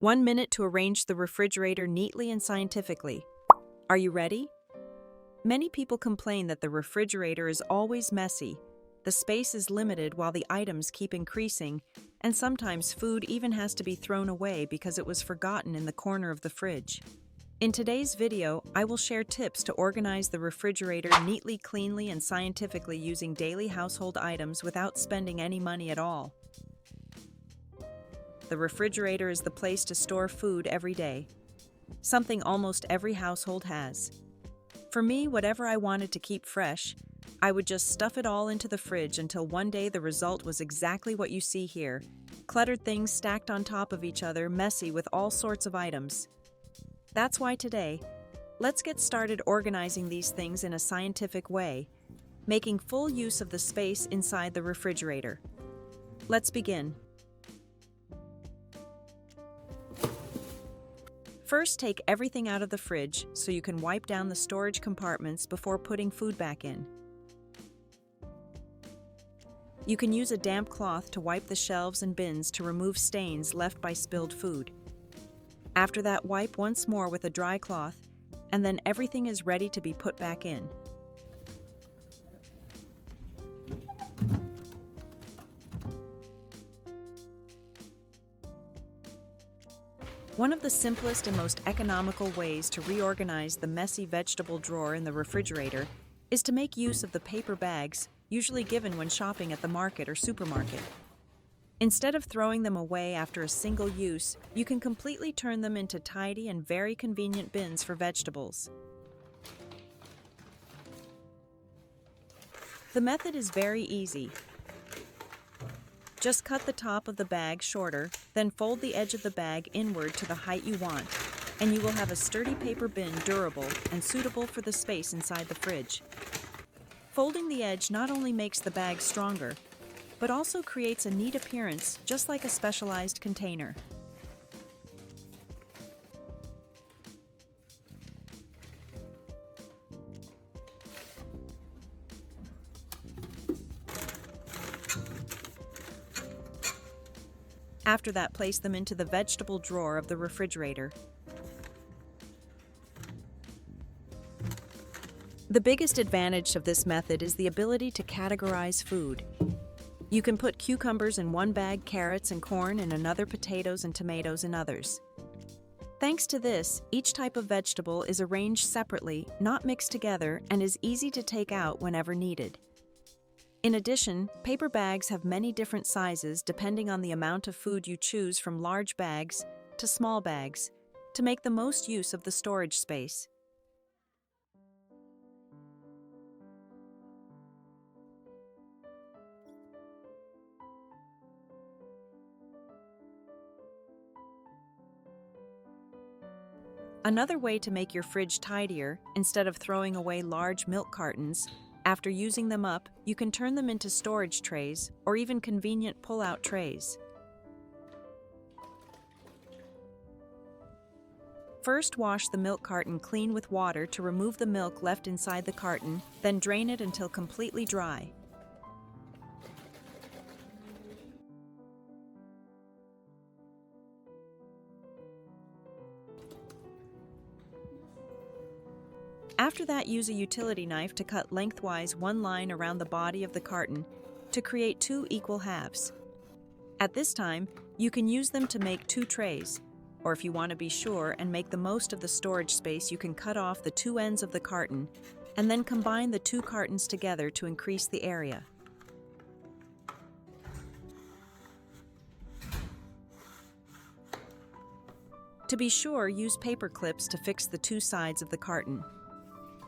1 minute to arrange the refrigerator neatly and scientifically. Are you ready? Many people complain that the refrigerator is always messy, the space is limited while the items keep increasing, and sometimes food even has to be thrown away because it was forgotten in the corner of the fridge. In today's video, I will share tips to organize the refrigerator neatly, cleanly, and scientifically using daily household items without spending any money at all. The refrigerator is the place to store food every day, something almost every household has. For me, whatever I wanted to keep fresh, I would just stuff it all into the fridge until one day the result was exactly what you see here: cluttered things stacked on top of each other, messy with all sorts of items. That's why today, let's get started organizing these things in a scientific way, making full use of the space inside the refrigerator. Let's begin. First, take everything out of the fridge so you can wipe down the storage compartments before putting food back in. You can use a damp cloth to wipe the shelves and bins to remove stains left by spilled food. After that, wipe once more with a dry cloth, and then everything is ready to be put back in. One of the simplest and most economical ways to reorganize the messy vegetable drawer in the refrigerator is to make use of the paper bags usually given when shopping at the market or supermarket. Instead of throwing them away after a single use, you can completely turn them into tidy and very convenient bins for vegetables. The method is very easy. Just cut the top of the bag shorter, then fold the edge of the bag inward to the height you want, and you will have a sturdy paper bin, durable and suitable for the space inside the fridge. Folding the edge not only makes the bag stronger, but also creates a neat appearance, just like a specialized container. After that, place them into the vegetable drawer of the refrigerator. The biggest advantage of this method is the ability to categorize food. You can put cucumbers in one bag, carrots and corn in another, potatoes and tomatoes in others. Thanks to this, each type of vegetable is arranged separately, not mixed together, and is easy to take out whenever needed. In addition, paper bags have many different sizes depending on the amount of food you choose, from large bags to small bags, to make the most use of the storage space. Another way to make your fridge tidier, instead of throwing away large milk cartons, after using them up, you can turn them into storage trays or even convenient pull-out trays. First, wash the milk carton clean with water to remove the milk left inside the carton, then drain it until completely dry. After that, use a utility knife to cut lengthwise one line around the body of the carton to create two equal halves. At this time, you can use them to make two trays, or if you want to be sure and make the most of the storage space, you can cut off the two ends of the carton and then combine the two cartons together to increase the area. To be sure, use paper clips to fix the two sides of the carton.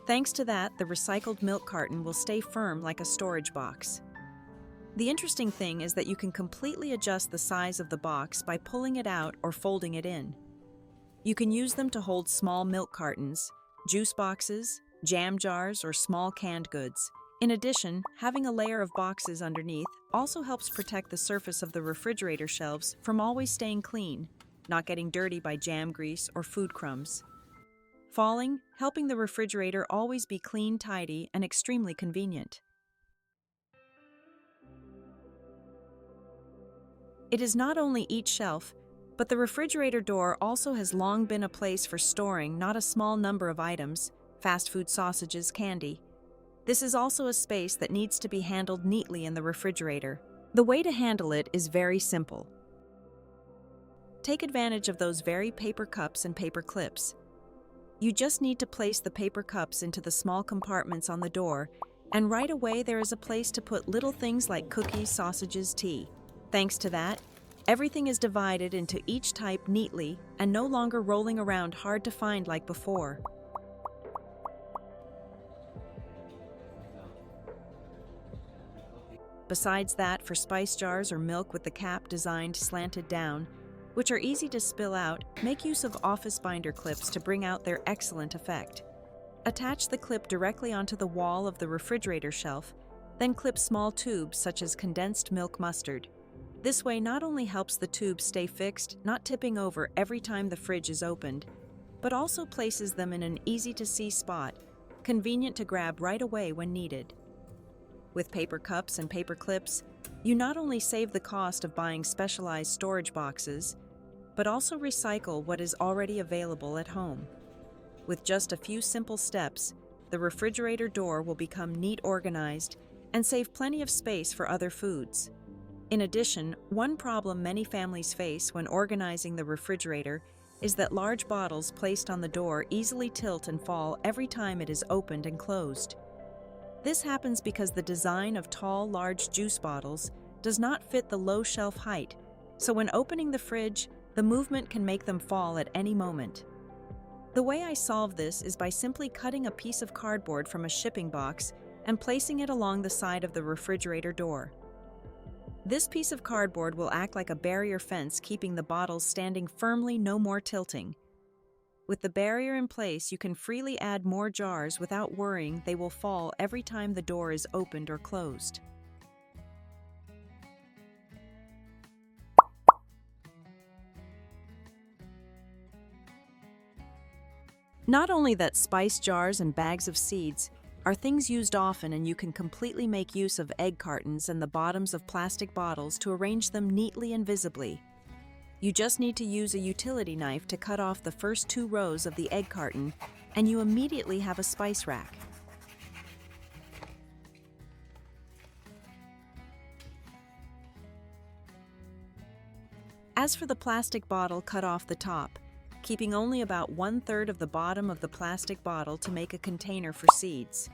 Thanks to that, the recycled milk carton will stay firm like a storage box. The interesting thing is that you can completely adjust the size of the box by pulling it out or folding it in. You can use them to hold small milk cartons, juice boxes, jam jars, or small canned goods. In addition, having a layer of boxes underneath also helps protect the surface of the refrigerator shelves from always staying clean, not getting dirty by jam grease or food crumbs. Helping the refrigerator always be clean, tidy, and extremely convenient. It is not only each shelf, But the refrigerator door also has long been a place for storing not a small number of items, fast food sausages, candy. This is also a space that needs to be handled neatly in the refrigerator. The way to handle it is very simple. Take advantage of those very paper cups and paper clips. You just need to place the paper cups into the small compartments on the door, and right away there is a place to put little things like cookies, sausages, tea. Thanks to that, everything is divided into each type neatly and no longer rolling around hard to find like before. Besides that, for spice jars or milk with the cap designed slanted down, which are easy to spill out, make use of office binder clips to bring out their excellent effect. Attach the clip directly onto the wall of the refrigerator shelf, then clip small tubes such as condensed milk mustard. This way not only helps the tube stay fixed, not tipping over every time the fridge is opened, but also places them in an easy-to-see spot, convenient to grab right away when needed. With paper cups and paper clips, you not only save the cost of buying specialized storage boxes, but also recycle what is already available at home. With just a few simple steps, the refrigerator door will become neat, organized, and save plenty of space for other foods. In addition, one problem many families face when organizing the refrigerator is that large bottles placed on the door easily tilt and fall every time it is opened and closed. This happens because the design of tall, large juice bottles does not fit the low shelf height, so when opening the fridge, the movement can make them fall at any moment. The way I solve this is by simply cutting a piece of cardboard from a shipping box and placing it along the side of the refrigerator door. This piece of cardboard will act like a barrier fence, keeping the bottles standing firmly, no more tilting. With the barrier in place, you can freely add more jars without worrying they will fall every time the door is opened or closed. Not only that, spice jars and bags of seeds are things used often, and you can completely make use of egg cartons and the bottoms of plastic bottles to arrange them neatly and visibly. You just need to use a utility knife to cut off the first 2 rows of the egg carton, and you immediately have a spice rack. As for the plastic bottle, cut off the top, keeping only about 1/3 of the bottom of the plastic bottle to make a container for seeds.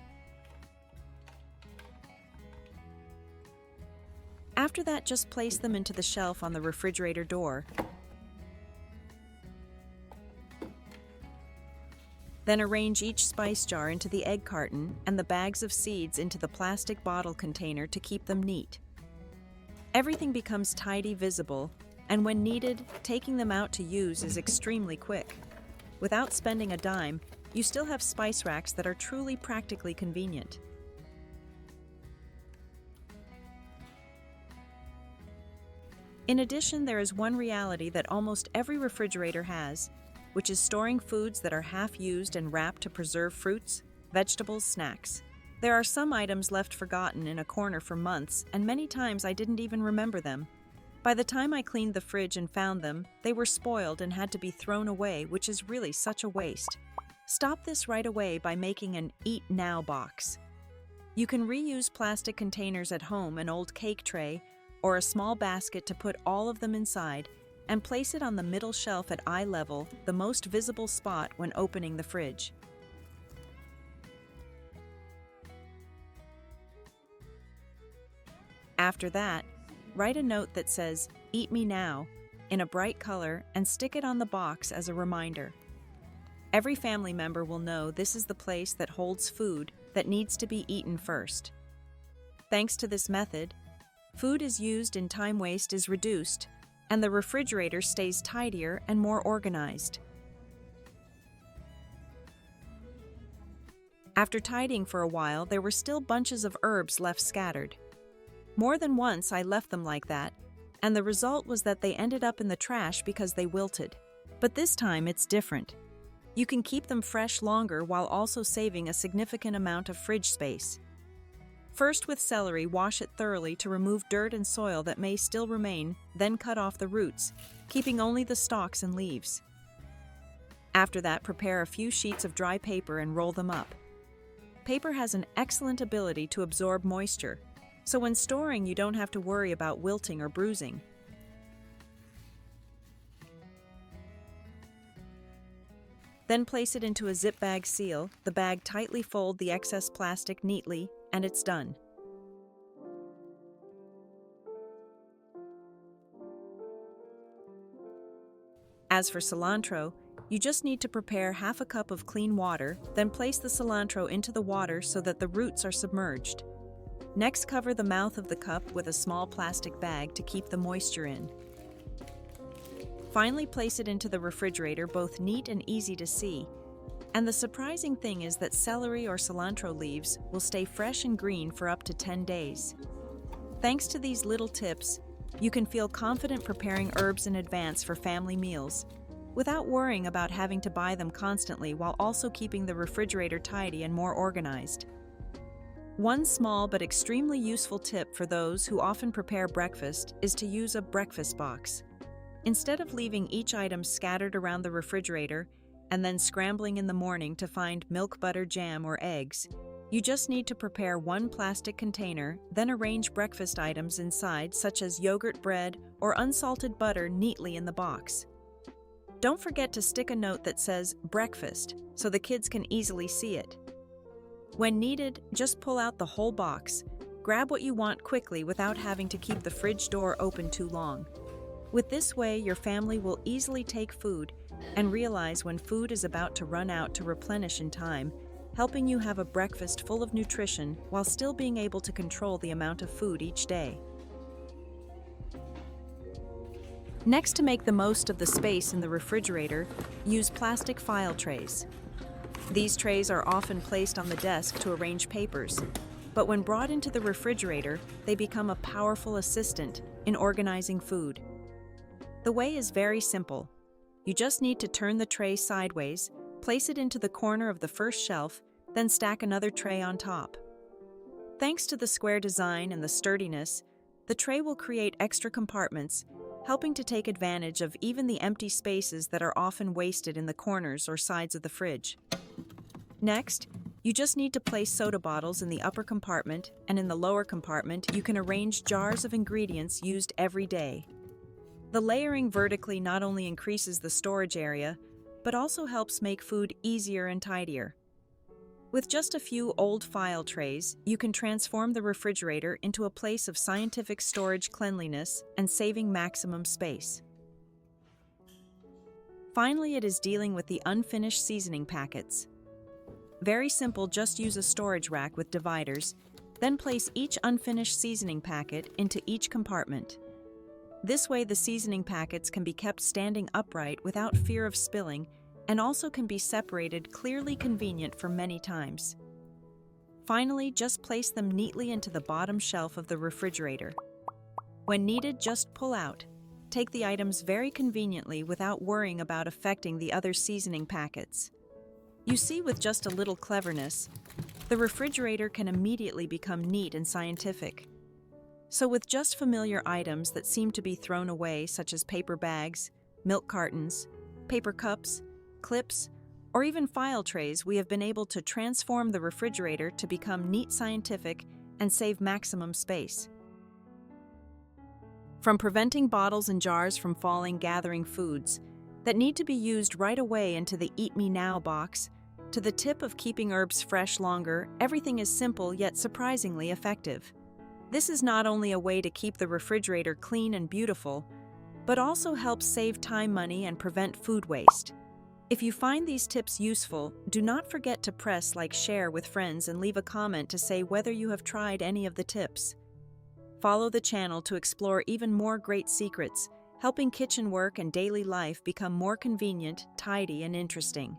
After that, just place them into the shelf on the refrigerator door. Then arrange each spice jar into the egg carton and the bags of seeds into the plastic bottle container to keep them neat. Everything becomes tidy, visible, and when needed, taking them out to use is extremely quick. Without spending a dime, you still have spice racks that are truly practically convenient. In addition, there is one reality that almost every refrigerator has, which is storing foods that are half used and wrapped to preserve fruits, vegetables, snacks. There are some items left forgotten in a corner for months, and many times I didn't even remember them. By the time I cleaned the fridge and found them, they were spoiled and had to be thrown away, which is really such a waste. Stop this right away by making an Eat Now box. You can reuse plastic containers at home, an old cake tray, or a small basket to put all of them inside, and place it on the middle shelf at eye level, the most visible spot when opening the fridge. After that, write a note that says, "Eat me now," in a bright color and stick it on the box as a reminder. Every family member will know this is the place that holds food that needs to be eaten first. Thanks to this method, food is used and time waste is reduced, and the refrigerator stays tidier and more organized. After tidying for a while, there were still bunches of herbs left scattered. More than once I left them like that, and the result was that they ended up in the trash because they wilted. But this time it's different. You can keep them fresh longer while also saving a significant amount of fridge space. First, with celery, wash it thoroughly to remove dirt and soil that may still remain, then cut off the roots, keeping only the stalks and leaves. After that, prepare a few sheets of dry paper and roll them up. Paper has an excellent ability to absorb moisture, so when storing you don't have to worry about wilting or bruising. Then place it into a zip bag seal, the bag tightly fold the excess plastic neatly, and it's done. As for cilantro, you just need to prepare half a cup of clean water, then place the cilantro into the water so that the roots are submerged. Next, cover the mouth of the cup with a small plastic bag to keep the moisture in. Finally, place it into the refrigerator, both neat and easy to see. And the surprising thing is that celery or cilantro leaves will stay fresh and green for up to 10 days. Thanks to these little tips, you can feel confident preparing herbs in advance for family meals, without worrying about having to buy them constantly while also keeping the refrigerator tidy and more organized. One small but extremely useful tip for those who often prepare breakfast is to use a breakfast box. Instead of leaving each item scattered around the refrigerator and then scrambling in the morning to find milk, butter, jam, or eggs, you just need to prepare one plastic container, then arrange breakfast items inside, such as yogurt, bread, or unsalted butter, neatly in the box. Don't forget to stick a note that says breakfast so the kids can easily see it. When needed, just pull out the whole box. Grab what you want quickly without having to keep the fridge door open too long. With this way, your family will easily take food and realize when food is about to run out to replenish in time, helping you have a breakfast full of nutrition while still being able to control the amount of food each day. Next, to make the most of the space in the refrigerator, use plastic file trays. These trays are often placed on the desk to arrange papers, but when brought into the refrigerator, they become a powerful assistant in organizing food. The way is very simple. You just need to turn the tray sideways, place it into the corner of the first shelf, then stack another tray on top. Thanks to the square design and the sturdiness, the tray will create extra compartments, helping to take advantage of even the empty spaces that are often wasted in the corners or sides of the fridge. Next, you just need to place soda bottles in the upper compartment, and in the lower compartment, you can arrange jars of ingredients used every day. The layering vertically not only increases the storage area, but also helps make food easier and tidier. With just a few old file trays, you can transform the refrigerator into a place of scientific storage, cleanliness, and saving maximum space. Finally, it is dealing with the unfinished seasoning packets. Very simple, just use a storage rack with dividers, then place each unfinished seasoning packet into each compartment. This way, the seasoning packets can be kept standing upright without fear of spilling, and also can be separated clearly, convenient for many times. Finally, just place them neatly into the bottom shelf of the refrigerator. When needed, just pull out. Take the items very conveniently without worrying about affecting the other seasoning packets. You see, with just a little cleverness, the refrigerator can immediately become neat and scientific. So with just familiar items that seem to be thrown away, such as paper bags, milk cartons, paper cups, clips, or even file trays, we have been able to transform the refrigerator to become neat, scientific, and save maximum space. From preventing bottles and jars from falling, gathering foods that need to be used right away into the Eat Me Now box, to the tip of keeping herbs fresh longer, everything is simple yet surprisingly effective. This is not only a way to keep the refrigerator clean and beautiful, but also helps save time, money, and prevent food waste. If you find these tips useful, do not forget to press like, share with friends, and leave a comment to say whether you have tried any of the tips. Follow the channel to explore even more great secrets, helping kitchen work and daily life become more convenient, tidy, and interesting.